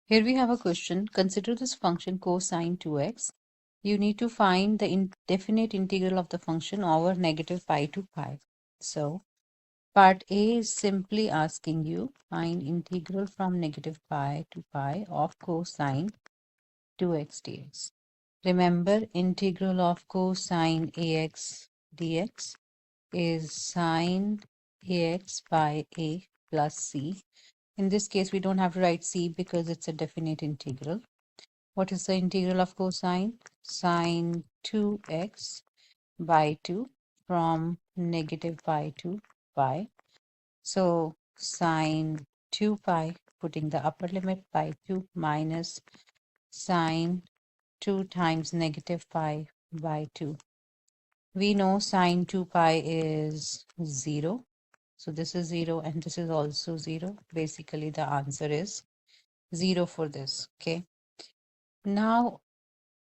Here we have a question. Consider this function cosine 2x. You need to find the indefinite integral of the function over negative pi to pi. So part A is simply asking you find integral from negative pi to pi of cosine 2x dx. Remember, integral of cosine ax dx is sine ax by a plus c. In this case, we don't have to write c because it's a definite integral. What is the integral of cosine? Sine 2x by 2 from negative pi to pi. So sine 2 pi, putting the upper limit by 2 minus sine 2 times negative pi by 2. We know sine 2 pi is 0. So this is 0 and this is also 0. Basically, the answer is 0 for this. Okay. Now,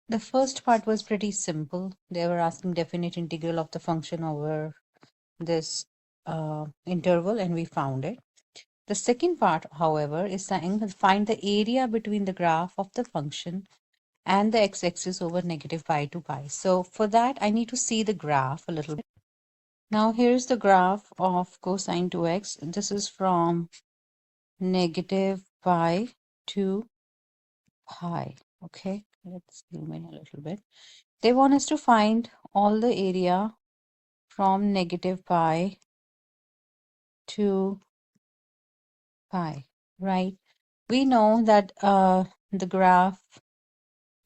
the first part was pretty simple. They were asking definite integral of the function over this interval, and we found it. The second part, however, is saying find the area between the graph of the function and the x-axis over negative pi to pi. So for that, I need to see the graph a little bit. Now here's the graph of cosine 2x. This is from negative pi to pi. Okay, let's zoom in a little bit. They want us to find all the area from negative pi to pi, right? We know that the graph,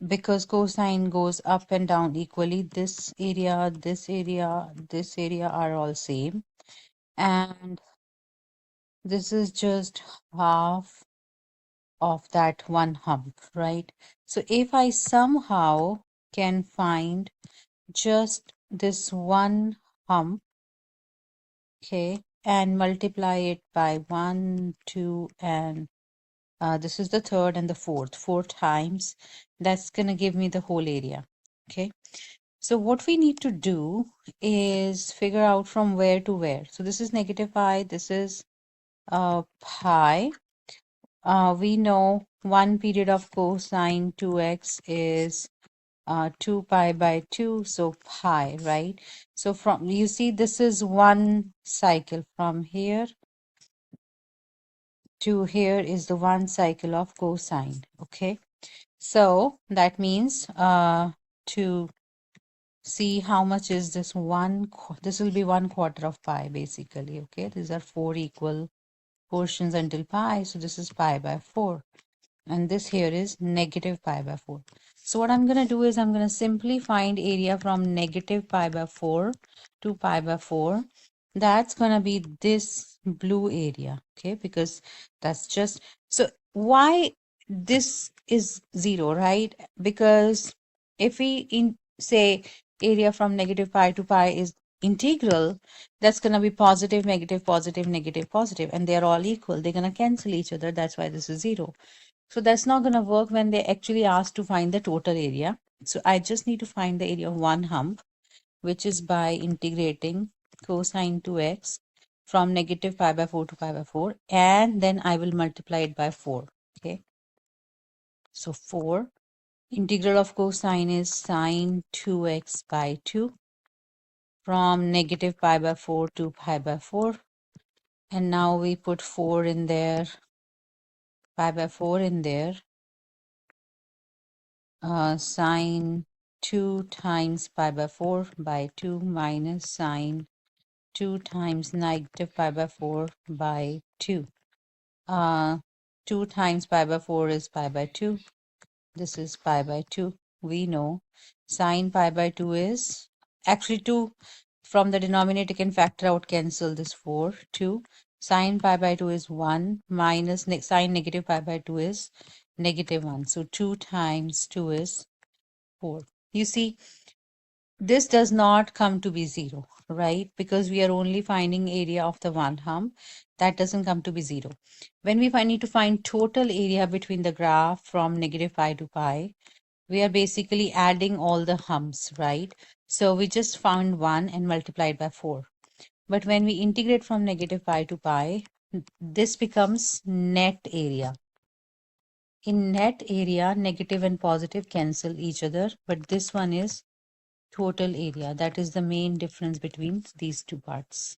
because cosine goes up and down equally, this area, this area, this area are all same. And this is just half of that one hump, right? So if I somehow can find just this one hump, okay, and multiply it by 1, 2, and this is the third and the four times, that's going to give me the whole area. Okay, so what we need to do is figure out from where to where. So this is negative pi, this is pi. We know one period of cosine 2x is 2 pi by 2, so pi, right? So from, you see, this is one cycle. From here to here is the one cycle of cosine. Okay, so that means to see how much is this this will be 1/4 of pi basically. Okay, these are 4 equal portions until pi, so this is pi by 4. And this here is negative pi by 4. So what I'm going to do is I'm going to simply find area from negative pi by 4 to pi by 4. That's going to be this blue area, okay, because that's just, so why this is 0, right? Because if we say area from negative pi to pi is integral, that's going to be positive, negative, positive, negative, positive, and they're all equal. They're going to cancel each other. That's why this is 0. So that's not going to work when they actually ask to find the total area. So I just need to find the area of one hump, which is by integrating cosine 2x from negative pi by 4 to pi by 4, and then I will multiply it by 4. Okay, so 4, integral of cosine is sine 2x by 2 from negative pi by 4 to pi by 4, and now we put 4 in there, pi by 4 in there. Sine 2 times pi by 4 by 2 minus sine 2 times negative pi by 4 by 2. 2 times pi by 4 is pi by 2. This is pi by 2. We know sine pi by 2 is actually 2 from the denominator can factor out, cancel this 4, 2. Sine pi by 2 is 1 minus sine negative pi by 2 is negative 1. So 2 times 2 is 4. You see, this does not come to be 0, right? Because we are only finding area of the one hump. That doesn't come to be 0. When we need to find total area between the graph from negative pi to pi, we are basically adding all the humps, right? So we just found 1 and multiplied by 4. But when we integrate from negative pi to pi, this becomes net area. In net area, negative and positive cancel each other, but this one is total area. That is the main difference between these two parts.